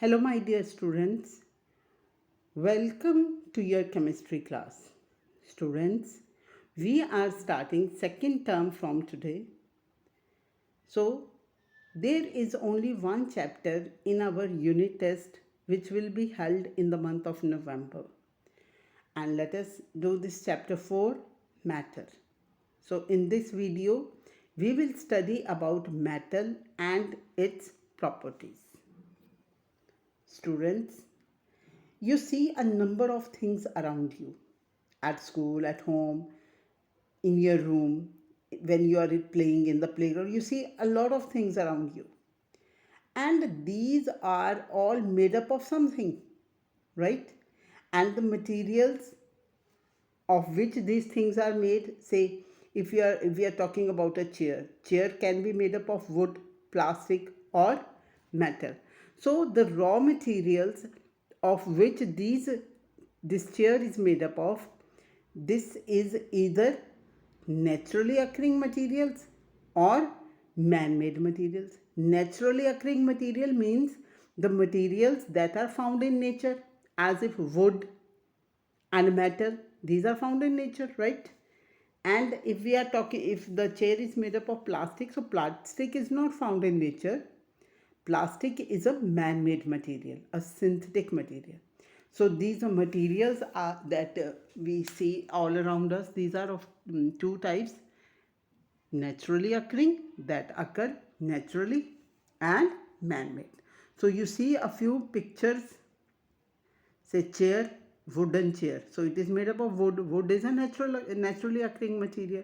Hello, my dear students. Welcome to your chemistry class. Students, we are starting second term from today. So, there is only one chapter in our unit test which will be held in the month of November. And let us do this chapter 4, matter. So, in this video, we will study about metal and its properties. Students, you see a number of things around you at school, at home, in your room, when you are playing in the playground. You see a lot of things around you, and these are all made up of something, right? And the materials of which these things are made, say, if we are talking about a chair can be made up of wood, plastic, or metal. So the raw materials of which this chair is made up of, this is either naturally occurring materials or man-made materials. Naturally occurring material means the materials that are found in nature, as if wood and metal, these are found in nature, right? And if we are talking, if the chair is made up of plastic, so plastic is not found in nature. Plastic is a man-made material, a synthetic material. So these are materials that we see all around us. These are of two types: naturally occurring, that occur naturally, and man-made. So you see a few pictures. Say chair, wooden chair. So it is made up of wood. Wood is a naturally occurring material.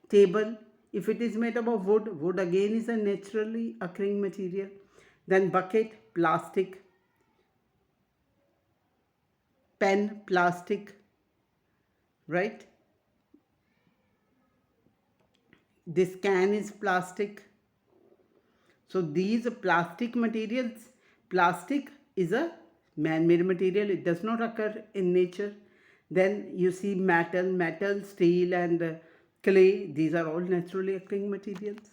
Table, if it is made up of wood, wood again is a naturally occurring material. Then bucket, plastic. Pen, plastic, right? This can is plastic. So these plastic materials, plastic is a man-made material. It does not occur in nature. Then you see metal, steel, and clay. These are all naturally occurring materials.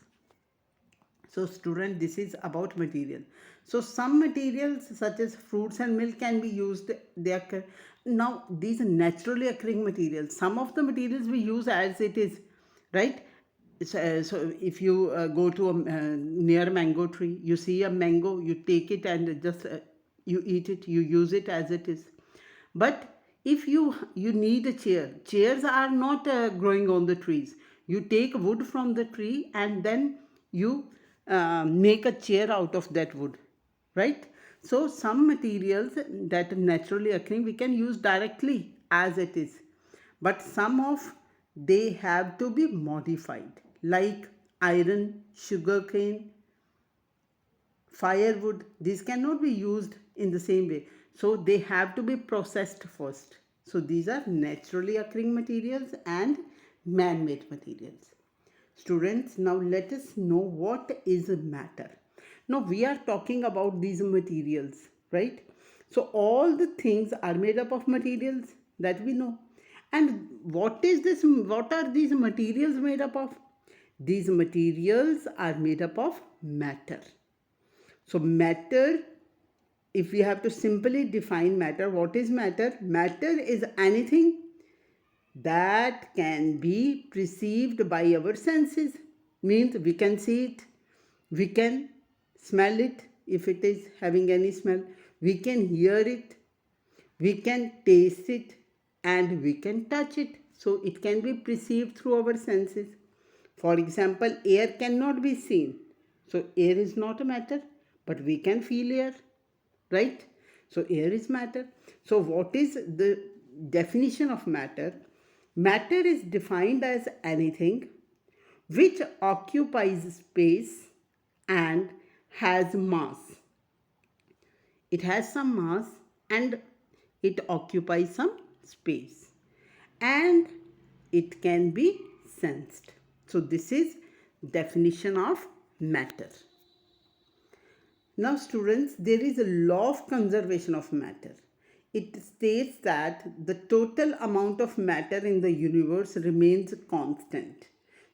So student, this is about material. So some materials such as fruits and milk can be used. They occur. Now these are naturally occurring materials. Some of the materials we use as it is, right? So if you go to a near mango tree, you see a mango, you take it and just you eat it, you use it as it is. But if you need a chair, chairs are not growing on the trees. You take wood from the tree and then you make a chair out of that wood, right? So some materials that are naturally occurring we can use directly as it is, but some of they have to be modified, like iron, sugarcane, firewood. These cannot be used in the same way, so they have to be processed first. So these are naturally occurring materials and man-made materials. Students, now let us know what is matter. Now we are talking about these materials, right? So all the things are made up of materials that we know. And what are these materials made up of? These materials are made up of matter. So matter, if we have to simply define matter, what is matter? Matter is anything that can be perceived by our senses. Means we can see it, we can smell it if it is having any smell, we can hear it, we can taste it, and we can touch it. So it can be perceived through our senses. For example, air cannot be seen, so air is not a matter, but we can feel air, right? So air is matter. So what is the definition of matter? Matter is defined as anything which occupies space and has mass. It has some mass and it occupies some space, and it can be sensed. So this is definition of matter. Now students, there is a law of conservation of matter. It states that the total amount of matter in the universe remains constant.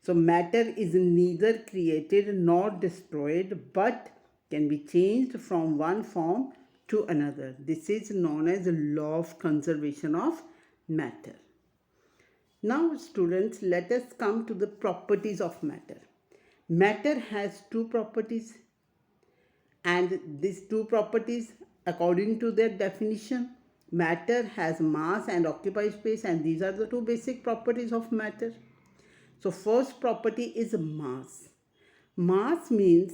So matter is neither created nor destroyed, but can be changed from one form to another. This is known as the law of conservation of matter. Now, students, let us come to the properties of matter. Matter has two properties, and these two properties, according to their definition, matter has mass and occupies space, and these are the two basic properties of matter. So, first property is mass. Mass means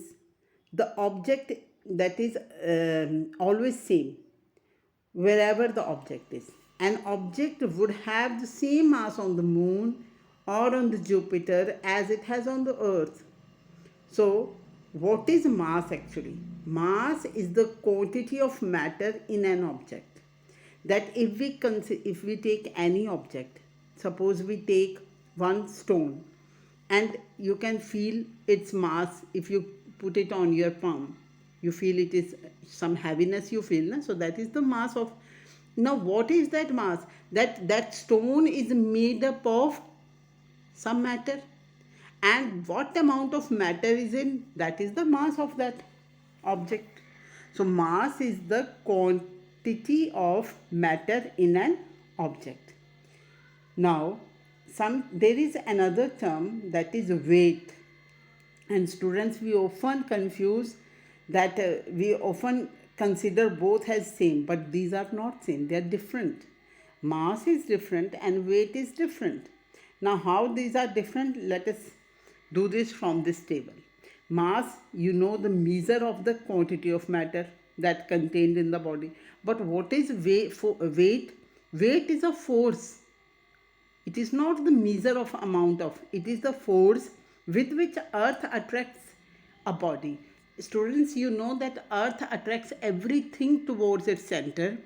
the object that is always same wherever the object is. An object would have the same mass on the moon or on the Jupiter as it has on the earth. So, what is mass actually? Mass is the quantity of matter in an object. That if we take any object, suppose we take one stone, and you can feel its mass if you put it on your palm. You feel it is some heaviness you feel, na? So that is the mass of. Now what is that mass? That stone is made up of some matter, and what amount of matter is in, that is the mass of that object. So mass is the quantity of matter in an object. Now there is another term, that is weight, and students, we often confuse that we often consider both as same, but these are not same, they are different. Mass is different and weight is different. Now how these are different, let us do this from this table. Mass, you know, the measure of the quantity of matter that contained in the body. But what is weight? Weight is a force. It is not the measure of amount of, it is the force with which earth attracts a body. Students, you know that earth attracts everything towards its center,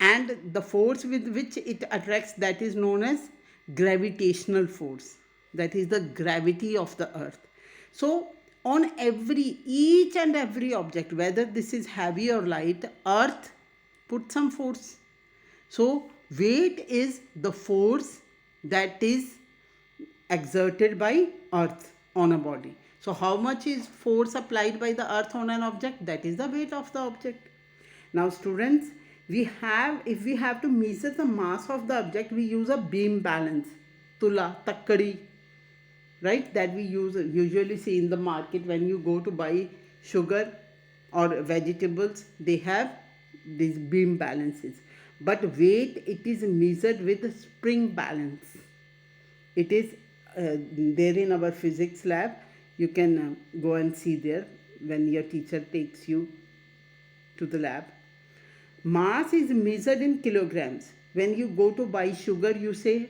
and the force with which it attracts, that is known as gravitational force. That is the gravity of the earth. So on each and every object, whether this is heavy or light, earth put some force. So weight is the force that is exerted by earth on a body. So how much is force applied by the earth on an object? That is the weight of the object. Now students, if we have to measure the mass of the object, we use a beam balance, tula, takkadi, right? That we usually see in the market when you go to buy sugar or vegetables, they have these beam balances. But weight, it is measured with a spring balance. It is there in our physics lab. You can go and see there when your teacher takes you to the lab. Mass is measured in kilograms. When you go to buy sugar, you say,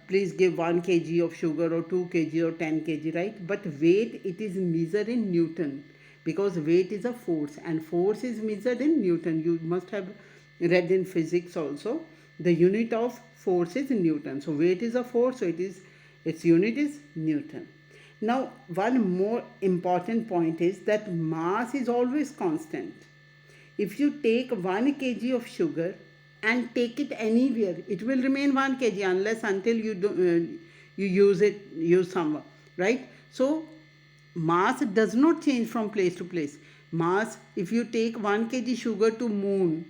please give 1 kg of sugar or 2 kg or 10 kg, right? But weight, it is measured in Newton, because weight is a force and force is measured in Newton. You must have read in physics also. The unit of force is Newton. So weight is a force, so its unit is Newton. Now one more important point is that mass is always constant. If you take 1 kg of sugar and take it anywhere, it will remain 1 kg unless until you use somewhere, right? So mass does not change from place to place. Mass, if you take 1 kg sugar to moon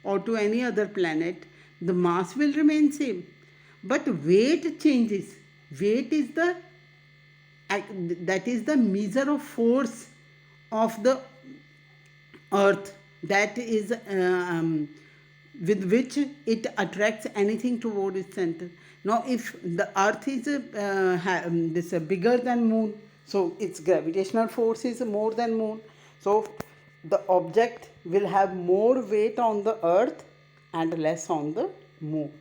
or to any other planet, the mass will remain same. But weight changes. Weight is that is the measure of force of the earth, that is with which it attracts anything toward its center. Now if the earth is bigger than moon, so its gravitational force is more than moon, so the object will have more weight on the earth and less on the moon.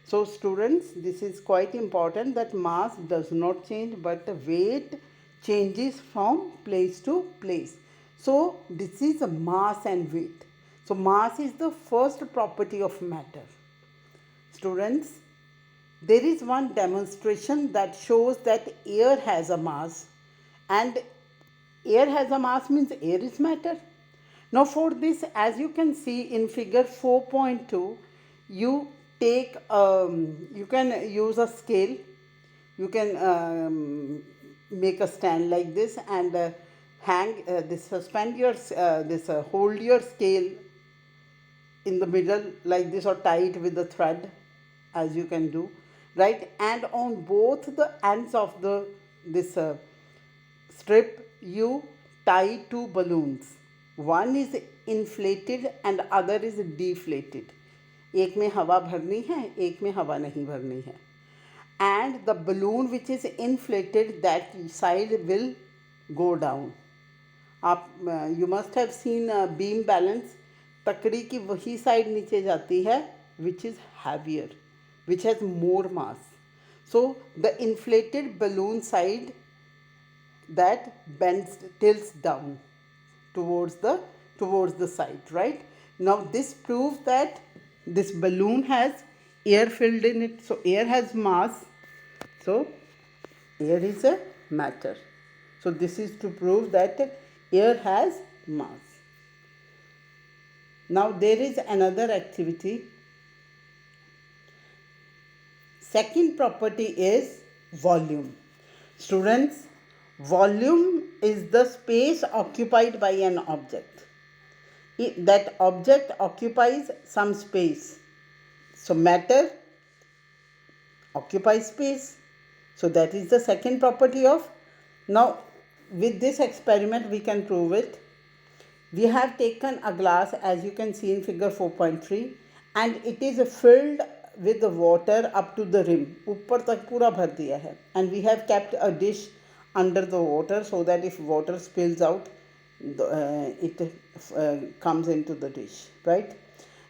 So students, this is quite important, that mass does not change, but the weight changes from place to place. So this is a mass and weight. So mass is the first property of matter. Students, there is one demonstration that shows that air has a mass, and air has a mass means air is matter. Now for this, as you can see in figure 4.2, you can use a scale. You can make a stand like this and suspend your hold your scale in the middle like this, or tie it with the thread, as you can do, right? And on both the ends of the this strip you tie two balloons. One is inflated and other is deflated. एक में हवा भरनी है, एक में हवा नहीं भरनी है. And the balloon which is inflated, that side will go down. आप you must have seen beam balance. तकड़ी की वही साइड नीचे जाती है which is heavier, which has more mass. So the inflated balloon side, that bends, tilts down towards the side, right? Now this proves that this balloon has air filled in it. So air has mass. So air is a matter. So this is to prove that air has mass. Now there is another activity. Second property is volume. Students, volume is the space occupied by an object. That object occupies some space. So matter occupies space. So that is the second property of. Now with this experiment we can prove it. We have taken a glass, as you can see in figure 4.3, and it is filled with the water up to the rim. ऊपर तक पूरा भर दिया है. And we have kept a dish under the water so that if water spills out, it comes into the dish, right?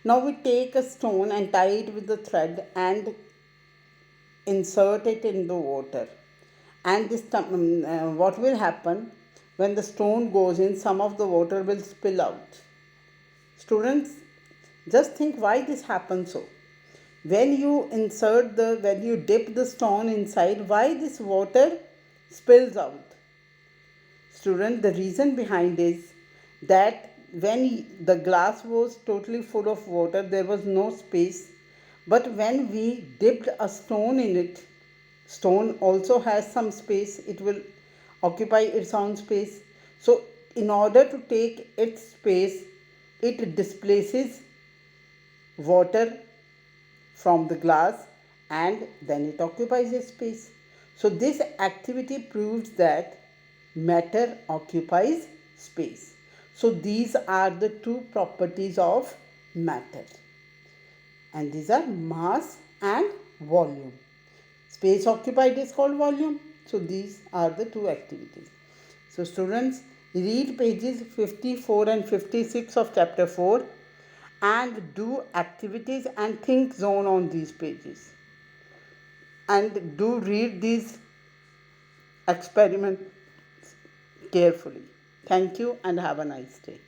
Now we take a stone and tie it with the thread and insert it in the water. And this what will happen? When the stone goes in, some of the water will spill out. Students, just think why this happens so. When you dip the stone inside, why this water spills out? Student, the reason behind is that when the glass was totally full of water, there was no space. But when we dipped a stone in it, stone also has some space. It will occupy its own space. So in order to take its space, it displaces water from the glass and then it occupies its space. So this activity proves that matter occupies space. So these are the two properties of matter, and these are mass and volume. Space occupied is called volume. So these are the two activities. So students, read pages 54 and 56 of chapter 4 and do activities and think zone on these pages. And do read these experiments carefully. Thank you and have a nice day.